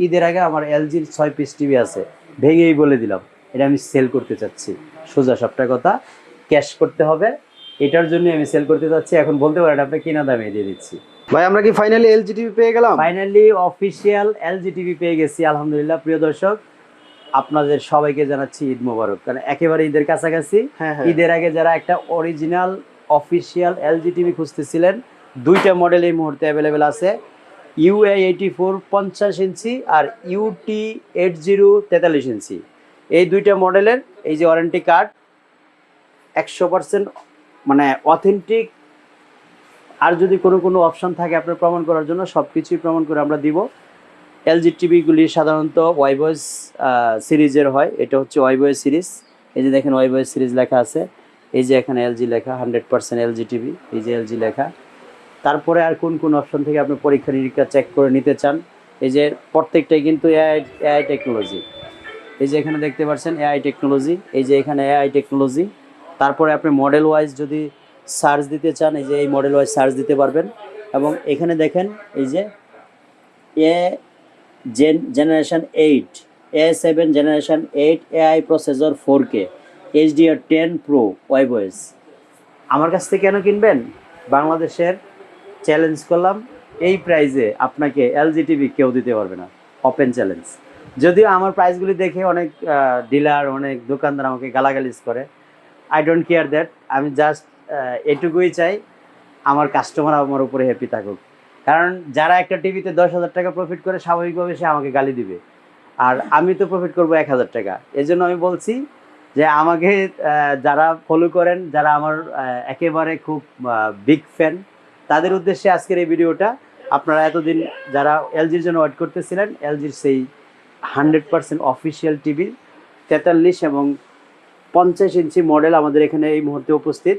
ঈদের আগে আমার এলজির 6 পিস টিভি আছে, ভেঙেই বলে দিলাম এটা আমি সেল করতে চাচ্ছি। সোজা সবটা কথা, ক্যাশ করতে হবে, এটার জন্য আমি সেল করতে চাচ্ছি। এখন বলতে পারেন আপনি কিনা দামে দিয়ে দিচ্ছি। ভাই আমরা কি ফাইনালি এলজি টিভি পেয়ে গেলাম? ফাইনালি অফিসিয়াল এলজি টিভি পেয়ে গেছি, আলহামদুলিল্লাহ। প্রিয় দর্শক, আপনাদের সবাইকে জানাচ্ছি ঈদ মোবারক। কারণ একেবারে ঈদের কাছাকাছি, হ্যাঁ। ঈদের আগে যারা একটা অরিজিনাল অফিসিয়াল এলজি টিভি খুঁজতেছিলেন, দুইটা মডেল এই মুহূর্তে অ্যাভেলেবেল আছে, UA84 50 ইঞ্চি আর UT80 43 ইঞ্চি। এই দুইটা মডেলের এই যে ওয়ারেন্টি কার্ড 100% মানে অথেন্টিক। আর যদি কোনো অপশন থাকে আপনার প্রমাণ করার জন্য, সব কিছুই প্রমাণ করে আমরা দিব। এলজি টিভিগুলি সাধারণত ওয়াইবয়েস সিরিজের হয়, এটা হচ্ছে ওয়াইবয়েস সিরিজ। এই যে দেখেন ওয়াইবয়েস সিরিজ লেখা আছে, এই যে এখানে এলজি লেখা, 100% এলজি টিভি, এই যে এলজি লেখা। তারপরে আর কোন অপশন থেকে আপনি পরীক্ষা নিরীক্ষা চেক করে নিতে চান, এই যে প্রত্যেকটাই কিন্তু এআই টেকনোলজি। এই যে এখানে দেখতে পাচ্ছেন এআই টেকনোলজি, এই যে এখানে এআই টেকনোলজি। তারপরে আপনি মডেল ওয়াইজ যদি সার্চ দিতে চান, এই যে এই মডেল ওয়াইজ সার্চ দিতে পারবেন। এবং এখানে দেখেন এই যে generation 8, A7 generation 8 AI processor 4K HDR10 Pro ওয়াইবয়েস। আমার কাছ থেকে কেন কিনবেন? বাংলাদেশের চ্যালেঞ্জ করলাম, এই প্রাইসে আপনাকে এলজি টিভি কেউ দিতে পারবে না, ওপেন চ্যালেঞ্জ। যদিও আমার প্রাইসগুলি দেখে অনেক ডিলার, অনেক দোকানদার আমাকে গালাগালিজ করে, আই ডোন্ট কেয়ার দ্যাট। আমি জাস্ট এটুকুই চাই, আমার কাস্টমার আমার উপরে হ্যাপি থাকুক। কারণ যারা একটা টিভিতে 10,000 টাকা প্রফিট করে, স্বাভাবিকভাবে সে আমাকে গালি দিবে, আর আমি তো প্রফিট করবো 1,000 টাকা। এই জন্য আমি বলছি যে আমাকে যারা ফলো করেন, যারা আমার একেবারে খুব বিগ ফ্যান, তাদের উদ্দেশ্যে আজকের এই ভিডিওটা। আপনারা এতদিন যারা এলজির জন্য ওয়েট করতেছিলেন, এলজির সেই 100% অফিসিয়াল টিভি 43 এবং 50 ইঞ্চি মডেল আমাদের এখানে এই মুহূর্তে উপস্থিত।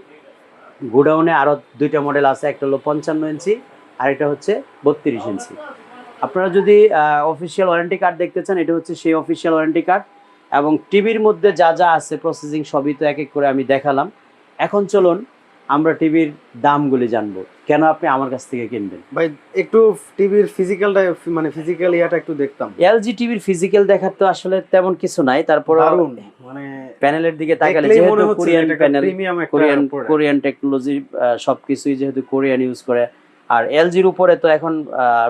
গোডাউনে আরও দুইটা মডেল আছে, একটা হলো 55 ইঞ্চি, আরেকটা হচ্ছে 32 ইঞ্চি। আপনারা যদি অফিসিয়াল ওয়ারেন্টি কার্ড দেখতে চান, এটা হচ্ছে সেই অফিসিয়াল ওয়ারেন্টি কার্ড। এবং টিভির মধ্যে যা যা আছে প্রসেসিং সবই তো এক এক করে আমি দেখালাম। এখন চলুন আমরা টিভির দামগুলি জানবো, কেন আপনি আমার কাছ থেকে কিনবেন। ভাই একটু টিভির ফিজিক্যালটা, মানে ফিজিক্যাল ইয়াটা একটু দেখতাম। এলজি টিভির ফিজিক্যাল দেখার তো আসলে তেমন কিছু নাই, তারপর মানে প্যানেলের দিকে তাকালে যেহেতু কোরিয়ান প্যানেল, কোরিয়ান টেকনোলজি, সবকিছুই যেহেতু কোরিয়ান ইউজ করে। আর এলজির উপরে তো এখন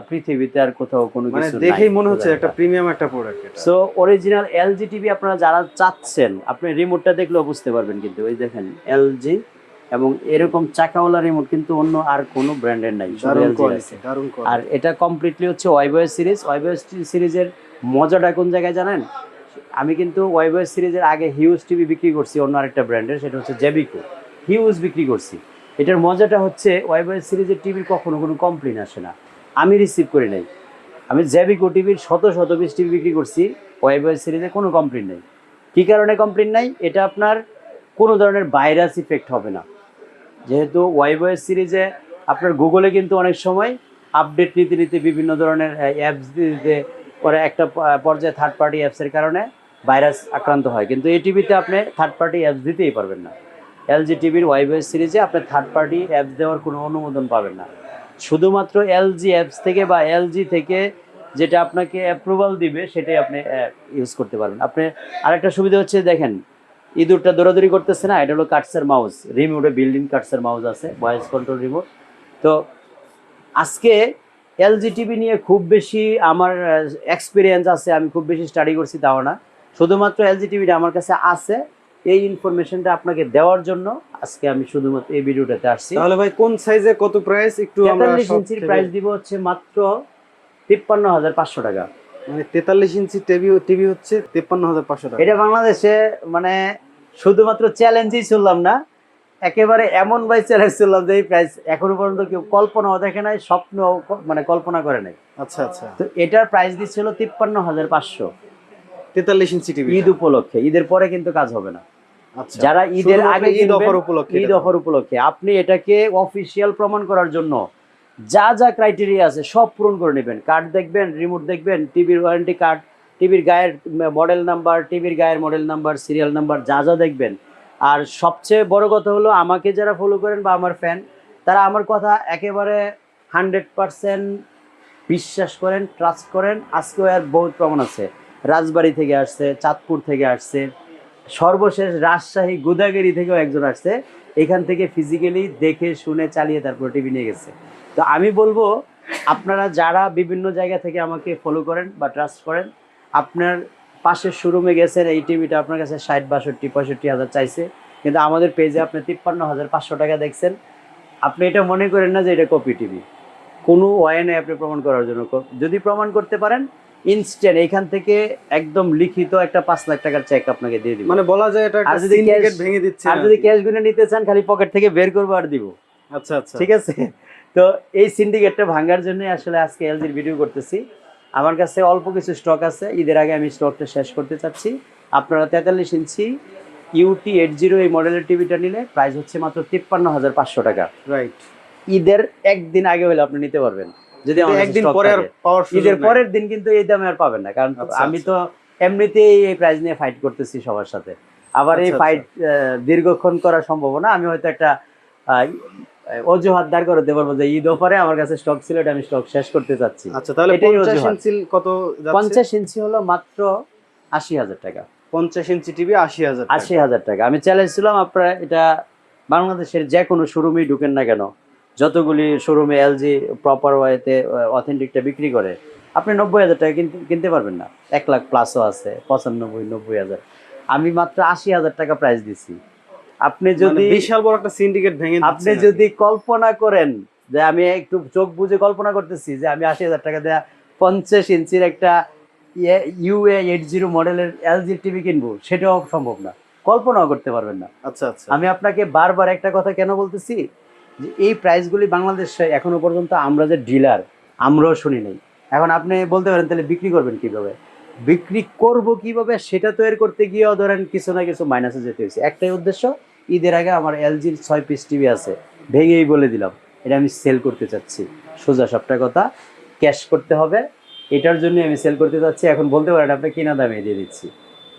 পৃথিবীতে আর কোথাও কোনো কিছু নাই, দেখেই মনে হচ্ছে একটা প্রিমিয়াম একটা প্রোডাক্ট এটা। সো অরিজিনাল এলজি টিভি আপনারা যারা চাচ্ছেন, আপনি রিমোটটা দেখলেও বুঝতে পারবেন, কিন্তু ওই দেখেন এলজি, এবং এরকম চাকাওয়ালা রিমোট কিন্তু অন্য আর কোনো ব্র্যান্ডের নাই, শুধু এলজি আছে। আর এটা কমপ্লিটলি হচ্ছে ওয়াইবয়েস সিরিজ। ওয়াইবয়েস সিরিজের মজাটা কোন জায়গায় জানেন? আমি কিন্তু ওয়াইবয়েস সিরিজের আগে হিউজ টিভি বিক্রি করছি অন্য আরেকটা ব্র্যান্ডের, সেটা হচ্ছে জেবিকো, হিউজ বিক্রি করছি। এটার মজাটা হচ্ছে ওয়াইবয়েস সিরিজের টিভির কখনো কোনো কমপ্লেন আসে না, আমি রিসিভ করি নাই। আমি জেবিকো টিভির শত পিস টিভি বিক্রি করছি, ওয়াইবয়েস সিরিজে কোনো কমপ্লেন নেই। কী কারণে কমপ্লেন নাই? এটা আপনার কোনো ধরনের ভাইরাস ইফেক্ট হবে না, যেহেতু ওয়াইবয়েস সিরিজে আপনার গুগলে কিন্তু অনেক সময় আপডেট নিতে নিতে বিভিন্ন ধরনের অ্যাপস দিতে পরে একটা পর্যায়ে থার্ড পার্টি অ্যাপসের কারণে ভাইরাস আক্রান্ত হয়, কিন্তু এই টিভিতে আপনি থার্ড পার্টি অ্যাপস দিতেই পারবেন না। এলজি টিভির ওয়াইবয়েস সিরিজে আপনি থার্ড পার্টি অ্যাপস দেওয়ার কোনো অনুমোদন পাবেন না। শুধুমাত্র এলজি অ্যাপস থেকে বা এলজি থেকে যেটা আপনাকে অ্যাপ্রুভাল দিবে সেটাই আপনি ইউজ করতে পারবেন। আপনি আরেকটা সুবিধা হচ্ছে, দেখেন ইঁদুরটা দৌড়াদৌড়ি করতেছে না, এটা হলো কাটসের মাউস, রিমোটে বিল্ডিং কাটসের মাউস আছে, ভয়েস কন্ট্রোল রিমোট। তো আজকে এলজি টিভি নিয়ে খুব বেশি আমার এক্সপিরিয়েন্স আছে, আমি খুব বেশি স্টাডি করছি তাও না, শুধুমাত্র এলজি টিভিটা আমার কাছে আছে, এই ইনফরমেশনটা আপনাকে দেওয়ার জন্য আজকে আমি শুধুমাত্র এই ভিডিওটাতে আসছি। তাহলে ভাই কোন সাইজে কত প্রাইস একটু আমরা 43 ইঞ্চির প্রাইস দিব হচ্ছে মাত্র 53,500 টাকা। মানে 43 ইঞ্চি টিভি হচ্ছে 53,500 টাকা। এটা বাংলাদেশে মানে শুধুমাত্র চ্যালেঞ্জই চললাম না, একেবারে এমন ভাই চ্যালেঞ্জ চললাম যে এই প্রাইস এখনো পর্যন্ত কেউ কল্পনাও দেখে নাই, স্বপ্ন মানে কল্পনা করে নাই। আচ্ছা আচ্ছা। তো এটার প্রাইস দিচ্ছিল 53,500, 43 ইঞ্চি টিভি, ঈদ উপলক্ষে। ঈদের পরে কিন্তু কাজ হবে না। আচ্ছা, যারা ঈদের আগে ঈদ অফার উপলক্ষে, ঈদ অফার উপলক্ষে আপনি এটাকে অফিসিয়াল প্রমাণ করার জন্য যা যা ক্রাইটেরিয়া আছে সব পূরণ করে নেবেন। কার্ড দেখবেন, রিমোট দেখবেন, টিভির ওয়ারেন্টি কার্ড, টিভির গায়ের মডেল নাম্বার, টিভির গায়ের মডেল নাম্বার, সিরিয়াল নাম্বার, যা যা দেখবেন। আর সবচেয়ে বড় কথা হলো, আমাকে যারা ফলো করেন বা আমার ফ্যান, তারা আমার কথা একেবারে 100% বিশ্বাস করেন, ট্রাস্ট করেন, আজকেও এর বহুত প্রমাণ আছে। রাজবাড়ী থেকে আসছে, চাঁদপুর থেকে আসছে, সর্বশেষ রাজশাহী গোদাগাড়ি থেকেও একজন আসছে, এখান থেকে ফিজিক্যালি দেখে শুনে চালিয়ে তারপর টিভি নিয়ে গেছে। তো আমি বলবো আপনারা যারা বিভিন্ন জায়গা থেকে আমাকে ফলো করেন বা ট্রাস্ট করেন, আপনার পাশের শোরুমে গেছেন, এই টিভিটা আপনার কাছে 60, 62, 65 হাজার চাইছে, কিন্তু আমাদের পেজে আপনি 53,500 টাকা দেখছেন। আপনি এটা মনে করেন না যে এটা কপি টিভি, কোনো ওয়ে নেই আপনি প্রমাণ করার জন্য। যদি প্রমাণ করতে পারেন, ইনস্ট্যান্ট এখান থেকে একদম লিখিত একটা 5 লাখ টাকার চেক আপনাকে দিয়ে দিব। মানে বলা যায় এটা আর একটা যদি সিন্ডিকেট ভেঙে দিচ্ছে। আর যদি ক্যাশ গুনে নিতে চান, খালি পকেট থেকে বের করবো আর দিব। আচ্ছা আচ্ছা, ঠিক আছে। তো এই সিন্ডিকেটটা ভাঙার জন্য আসলে আজকে এলজির ভিডিও করতেছি। আমার কাছে অল্প কিছু স্টক আছে, ঈদের আগে আমি স্টকটা শেষ করতে চাচ্ছি। আপনারা 43 ইঞ্চি UT 80 এই মডেলের টিভিটা নিলে প্রাইস হচ্ছে মাত্র 53,500 টাকা। রাইট। ঈদের একদিন আগে হলে আপনি নিতে পারবেন, যদি আমাদের একদিন stock পরে আর থাকে। পাওয়ার সুযোগ ঈদের নাই। পরের দিন কিন্তু এই দামে আর পাবেন না, কারণ আচ্ছা, আমি তো এমনিতেই এই প্রাইস নিয়ে ফাইট করতেছি সবার সাথে। আবার এই আচ্ছা, ফাইট দীর্ঘক্ষণ করা সম্ভব না। আমি হয়তো একটা অজুহাত দাঁড় করে দিতে পারবো যে ঈদ অফারে আমার কাছে স্টক ছিল, এটা আমি স্টক শেষ করতে চাচ্ছি। আচ্ছা, তাহলে এটাই 50 অজুহাত। ইঞ্চি কত যাচ্ছে? 50 ইঞ্চি হলো মাত্র 80,000 টাকা। 50 ইঞ্চি টিভি 80,000 টাকা। 80,000 টাকা। আমি চ্যালেঞ্জ ছিলাম, আপনারা এটা বাংলাদেশের যে কোনো শোরুমেই ঢুকেন না কেন, যতগুলি শোরুমে এলজি প্রপার ওয়েতে অথেন্টিকটা বিক্রি করে, আপনি 90,000 টাকা কিনতে পারবেন না। 1 লাখ প্লাসও আছে, 95, 90,000। আমি মাত্র 80,000 টাকা প্রাইস দিছি। আপনি যদি বিশাল বড় একটা সিন্ডিকেট ভেঙে দিচ্ছে। আপনি যদি কল্পনা করেন, যে আমি একটু চোখ বুঝে কল্পনা করতেছি যে আমি 80,000 টাকা দেয়া 50 ইঞ্চির একটা UA 80 মডেলের এলজি টিভি কিনবো, সেটাও সম্ভব না, কল্পনাও করতে পারবেন না। আচ্ছা আচ্ছা, আমি আপনাকে বারবার একটা কথা কেন বলতেছি, যে এই প্রাইসগুলি বাংলাদেশে এখনো পর্যন্ত আমরা যে ডিলার, আমরাও শুনি নাই। এখন আপনি বলতে পারেন তাহলে বিক্রি করবেন কিভাবে? বিক্রি করব কিভাবে সেটা তৈরি করতে গিয়েও ধরেন কিছু না কিছু মাইনাসে যেতে হয়েছে। একটাই উদ্দেশ্য, ঈদের আগে আমার এলজির 6 পিস টিভি আছে, ভেঙেই বলে দিলাম এটা আমি সেল করতে চাচ্ছি। সোজা সবটা কথা, ক্যাশ করতে হবে, এটার জন্য আমি সেল করতে চাচ্ছি। এখন বলতে পারেন আপনি কিনা দামে দিয়ে দিচ্ছি,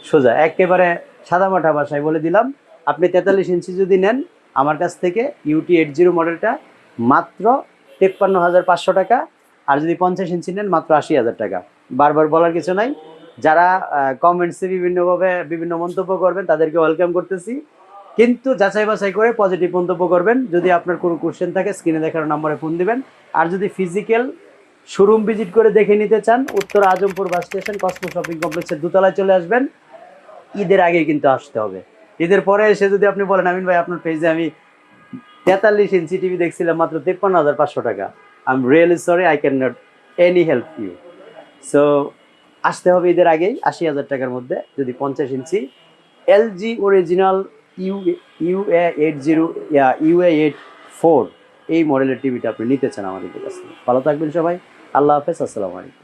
সোজা একেবারে সাদামাটা ভাষায় বলে দিলাম। আপনি 43 ইঞ্চি যদি নেন আমার কাছ থেকে UT 80 মডেলটা মাত্র 53,500 টাকা, আর যদি 50 ইঞ্চি নেন মাত্র 80,000 টাকা। বারবার বলার কিছু নাই। যারা কমেন্টসে বিভিন্নভাবে বিভিন্ন মন্তব্য করবেন তাদেরকে ওয়েলকাম করতেছি, কিন্তু যাচাই বাছাই করে পজিটিভ মন্তব্য করবেন। যদি আপনার কোনো কোশ্চেন থাকে স্ক্রিনে দেখানো নম্বরে ফোন দিবেন। আর যদি ফিজিক্যাল শোরুম ভিজিট করে দেখে নিতে চান, উত্তর Azampur bus station Cosmo shopping কমপ্লেক্সের দোতলায় চলে আসবেন। ঈদের আগেই কিন্তু আসতে হবে। ঈদের পরে এসে যদি আপনি বলেন আমিন ভাই আপনার পেজে আমি 43 ইঞ্চি টিভি দেখছিলাম মাত্র 53,500 টাকা, I am really sorry, I can not any help you. So আসতে হবে ঈদের আগেই 80,000 টাকার মধ্যে, যদি 50 inch LG original UA 80 UA 84 এই মডেলের টিভিটা আপনি নিতে চান আমাদের কাছে। ভালো থাকবেন সবাই, আল্লাহ হাফেজ, আসসালামু আলাইকুম।